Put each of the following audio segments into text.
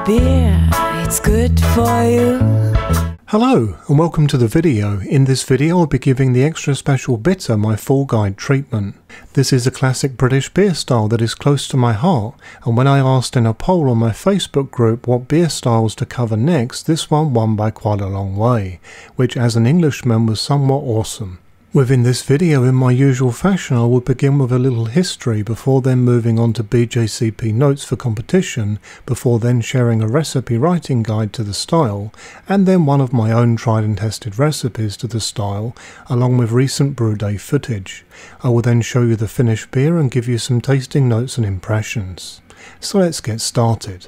beer, it's good for you. Hello and welcome to the video. In this video I'll be giving the extra special bitter my full guide treatment. This is a classic British beer style that is close to my heart, and when I asked in a poll on my Facebook group what beer styles to cover next, this one won by quite a long way, which as an Englishman was somewhat awesome. Within this video, in my usual fashion, I will begin with a little history before then moving on to BJCP notes for competition, before then sharing a recipe writing guide to the style, and then one of my own tried and tested recipes to the style, along with recent brew day footage. I will then show you the finished beer and give you some tasting notes and impressions. So let's get started.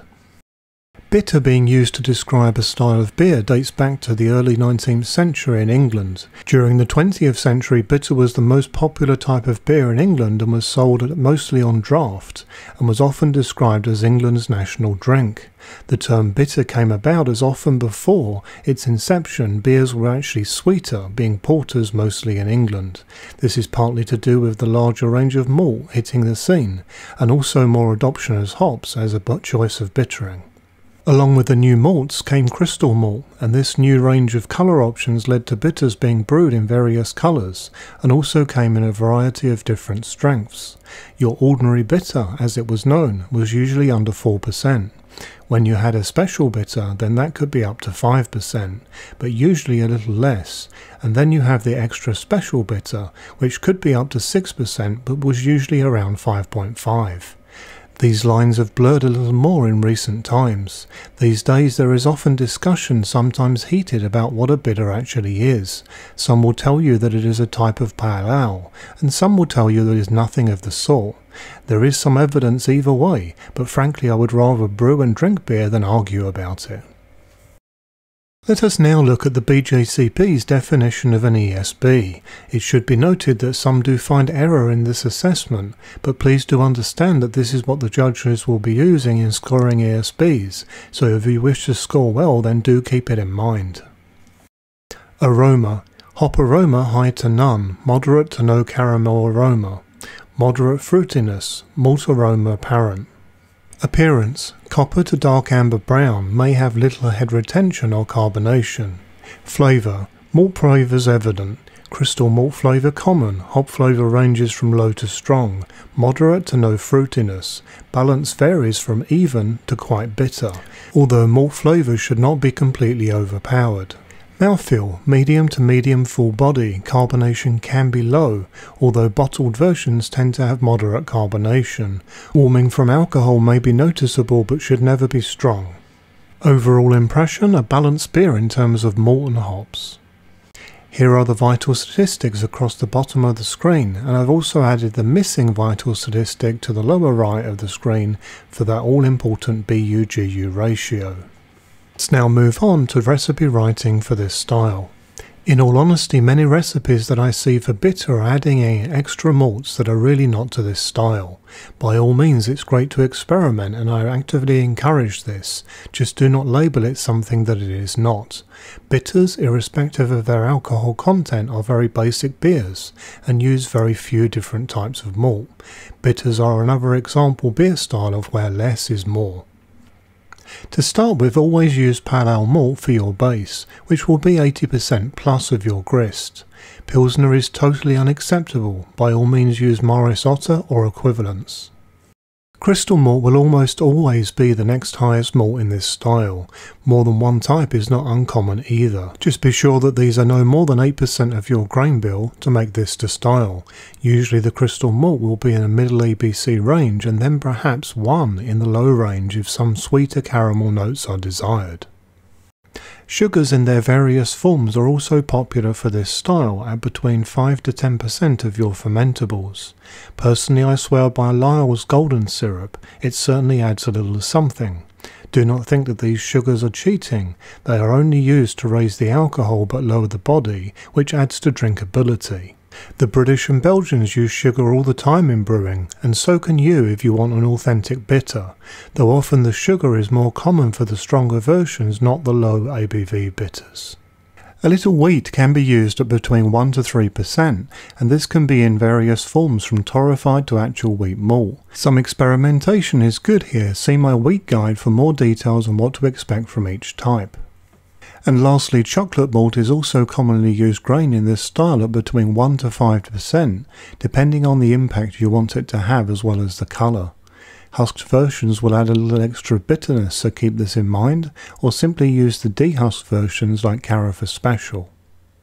Bitter being used to describe a style of beer dates back to the early 19th century in England. During the 20th century, bitter was the most popular type of beer in England and was sold mostly on draft, and was often described as England's national drink. The term bitter came about as often before its inception beers were actually sweeter, being porters mostly in England. This is partly to do with the larger range of malt hitting the scene, and also more adoption as hops as a choice of bittering. Along with the new malts came crystal malt, and this new range of colour options led to bitters being brewed in various colours, and also came in a variety of different strengths. Your ordinary bitter, as it was known, was usually under 4%. When you had a special bitter, then that could be up to 5%, but usually a little less, and then you have the extra special bitter, which could be up to 6%, but was usually around 5.5%. These lines have blurred a little more in recent times. These days there is often discussion, sometimes heated, about what a bitter actually is. Some will tell you that it is a type of pale ale, and some will tell you that it is nothing of the sort. There is some evidence either way, but frankly I would rather brew and drink beer than argue about it. Let us now look at the BJCP's definition of an ESB. It should be noted that some do find error in this assessment, but please do understand that this is what the judges will be using in scoring ESBs, so if you wish to score well then do keep it in mind. Aroma. Hop aroma high to none, moderate to no caramel aroma. Moderate fruitiness, malt aroma apparent. Appearance. Copper to dark amber brown, may have little head retention or carbonation. Flavour. Malt flavours evident. Crystal malt flavour common, hop flavour ranges from low to strong, moderate to no fruitiness. Balance varies from even to quite bitter, although malt flavours should not be completely overpowered. Mouthfeel. Medium to medium full body, carbonation can be low, although bottled versions tend to have moderate carbonation. Warming from alcohol may be noticeable but should never be strong. Overall impression, a balanced beer in terms of malt and hops. Here are the vital statistics across the bottom of the screen, and I've also added the missing vital statistic to the lower right of the screen for that all-important BU-GU ratio. Let's now move on to recipe writing for this style. In all honesty, many recipes that I see for bitter are adding in extra malts that are really not to this style. By all means it's great to experiment and I actively encourage this, just do not label it something that it is not. Bitters, irrespective of their alcohol content, are very basic beers and use very few different types of malt. Bitters are another example beer style of where less is more. To start with, always use pale ale malt for your base, which will be 80% plus of your grist. Pilsner is totally unacceptable, by all means use Morris Otter or equivalents. Crystal malt will almost always be the next highest malt in this style. More than one type is not uncommon either. Just be sure that these are no more than 8% of your grain bill to make this to style. Usually the crystal malt will be in a middle ABC range and then perhaps 1 in the low range if some sweeter caramel notes are desired. Sugars in their various forms are also popular for this style at between 5 to 10% of your fermentables. Personally I swear by Lyle's golden syrup, it certainly adds a little something. Do not think that these sugars are cheating, they are only used to raise the alcohol but lower the body, which adds to drinkability. The British and Belgians use sugar all the time in brewing, and so can you if you want an authentic bitter, though often the sugar is more common for the stronger versions, not the low ABV bitters. A little wheat can be used at between 1 to 3%, and this can be in various forms from torrefied to actual wheat malt. Some experimentation is good here. See my wheat guide for more details on what to expect from each type. And lastly, chocolate malt is also commonly used grain in this style at between 1 to 5%, depending on the impact you want it to have as well as the colour. Husked versions will add a little extra bitterness, so keep this in mind, or simply use the dehusked versions like Carafa Special.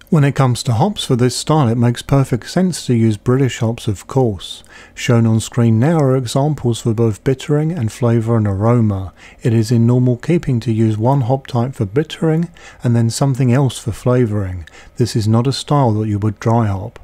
When it comes to hops for this style, it makes perfect sense to use British hops, of course. Shown on screen now are examples for both bittering and flavour and aroma. It is in normal keeping to use one hop type for bittering and then something else for flavouring. This is not a style that you would dry hop.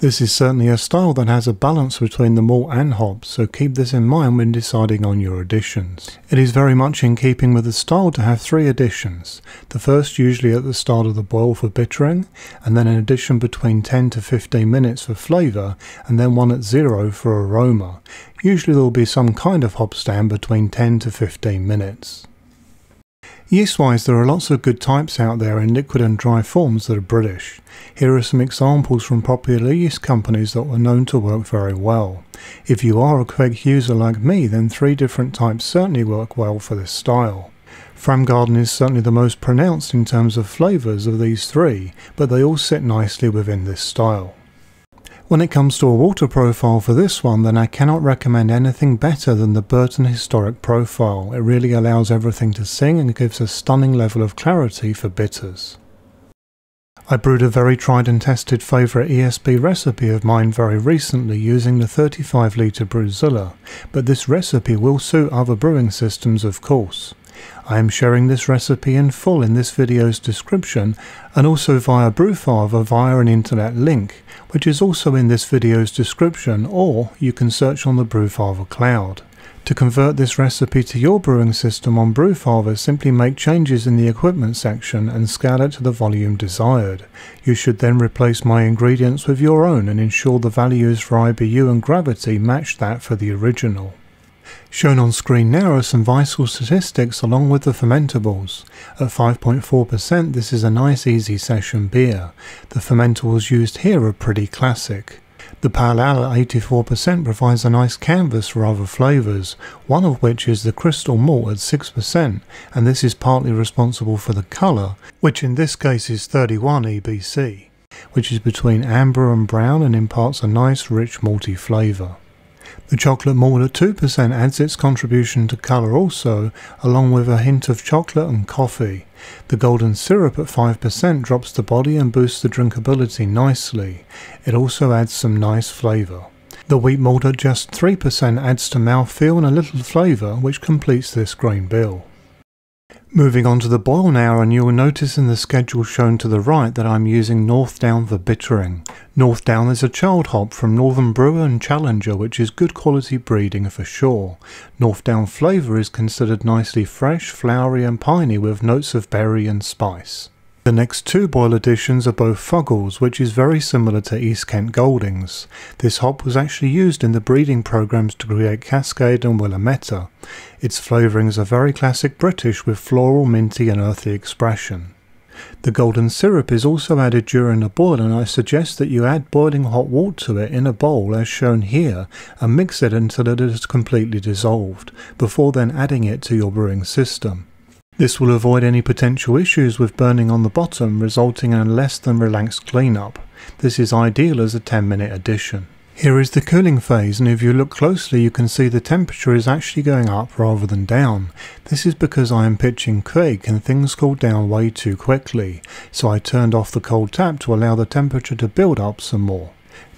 This is certainly a style that has a balance between the malt and hops, so keep this in mind when deciding on your additions. It is very much in keeping with the style to have 3 additions. The first usually at the start of the boil for bittering, and then an addition between 10 to 15 minutes for flavour, and then one at 0 for aroma. Usually there will be some kind of hopstand between 10 to 15 minutes. Yeast-wise, there are lots of good types out there in liquid and dry forms that are British. Here are some examples from popular yeast companies that were known to work very well. If you are a Kveik user like me, then 3 different types certainly work well for this style. Framgarden is certainly the most pronounced in terms of flavours of these 3, but they all sit nicely within this style. When it comes to a water profile for this one, then I cannot recommend anything better than the Burton Historic Profile. It really allows everything to sing and gives a stunning level of clarity for bitters. I brewed a very tried and tested favourite ESB recipe of mine very recently using the 35 litre Brewzilla, but this recipe will suit other brewing systems, of course. I am sharing this recipe in full in this video's description and also via Brewfather via an internet link, which is also in this video's description, or you can search on the Brewfather cloud. To convert this recipe to your brewing system on Brewfather, simply make changes in the equipment section and scale it to the volume desired. You should then replace my ingredients with your own and ensure the values for IBU and gravity match that for the original. Shown on screen now are some vital statistics along with the fermentables. At 5.4% this is a nice easy session beer. The fermentables used here are pretty classic. The pale ale at 84% provides a nice canvas for other flavours, one of which is the crystal malt at 6%, and this is partly responsible for the colour, which in this case is 31 EBC, which is between amber and brown and imparts a nice rich malty flavour. The chocolate malt at 2% adds its contribution to colour also, along with a hint of chocolate and coffee. The golden syrup at 5% drops the body and boosts the drinkability nicely. It also adds some nice flavour. The wheat malt at just 3% adds to mouthfeel and a little flavour, which completes this grain bill. Moving on to the boil now, and you will notice in the schedule shown to the right that I'm using Northdown for bittering. Northdown is a child hop from Northern Brewer and Challenger, which is good quality breeding for sure. Northdown flavour is considered nicely fresh, flowery and piney with notes of berry and spice. The next 2 boil additions are both Fuggles, which is very similar to East Kent Goldings. This hop was actually used in the breeding programs to create Cascade and Willamette. Its flavourings are very classic British with floral, minty and earthy expression. The golden syrup is also added during the boil, and I suggest that you add boiling hot water to it in a bowl as shown here and mix it until it is completely dissolved, before then adding it to your brewing system. This will avoid any potential issues with burning on the bottom, resulting in a less than relaxed cleanup. This is ideal as a 10-minute addition. Here is the cooling phase, and if you look closely you can see the temperature is actually going up rather than down. This is because I am pitching Kveik and things cooled down way too quickly, so I turned off the cold tap to allow the temperature to build up some more.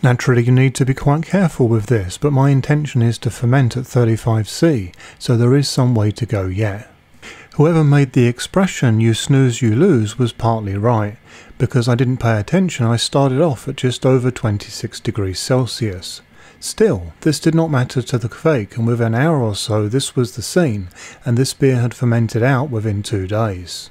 Naturally you need to be quite careful with this, but my intention is to ferment at 35°C, so there is some way to go yet. Whoever made the expression "you snooze you lose" was partly right. Because I didn't pay attention, I started off at just over 26°C. Still, this did not matter to the Kveik, and within an hour or so this was the scene, and this beer had fermented out within 2 days.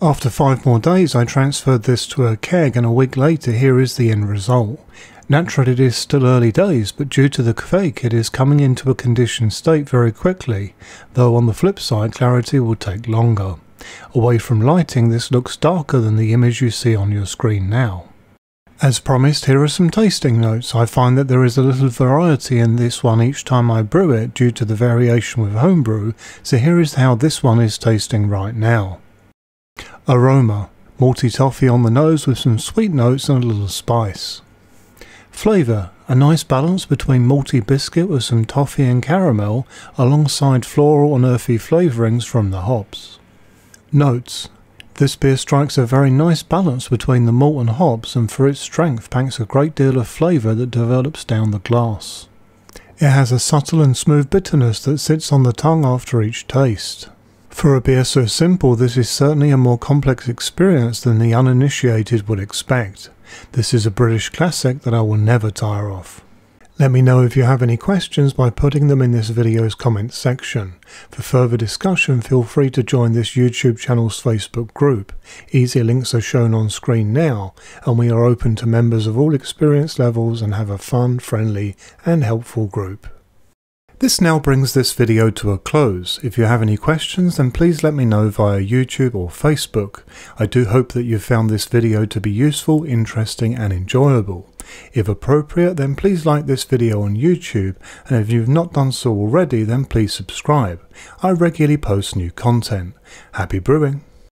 After 5 more days I transferred this to a keg, and a week later here is the end result. Naturally it is still early days, but due to the Kveik it is coming into a conditioned state very quickly, though on the flip side clarity will take longer. Away from lighting, this looks darker than the image you see on your screen now. As promised, here are some tasting notes. I find that there is a little variety in this one each time I brew it due to the variation with Homebrew, so here is how this one is tasting right now. Aroma. Malty toffee on the nose with some sweet notes and a little spice. Flavour. A nice balance between malty biscuit with some toffee and caramel alongside floral and earthy flavourings from the hops. Notes. This beer strikes a very nice balance between the malt and hops, and for its strength packs a great deal of flavour that develops down the glass. It has a subtle and smooth bitterness that sits on the tongue after each taste. For a beer so simple, this is certainly a more complex experience than the uninitiated would expect. This is a British classic that I will never tire of. Let me know if you have any questions by putting them in this video's comments section. For further discussion, feel free to join this YouTube channel's Facebook group. Easy links are shown on screen now, and we are open to members of all experience levels and have a fun, friendly and helpful group. This now brings this video to a close. If you have any questions, then please let me know via YouTube or Facebook. I do hope that you found this video to be useful, interesting and enjoyable. If appropriate, then please like this video on YouTube, and if you've not done so already, then please subscribe. I regularly post new content. Happy brewing!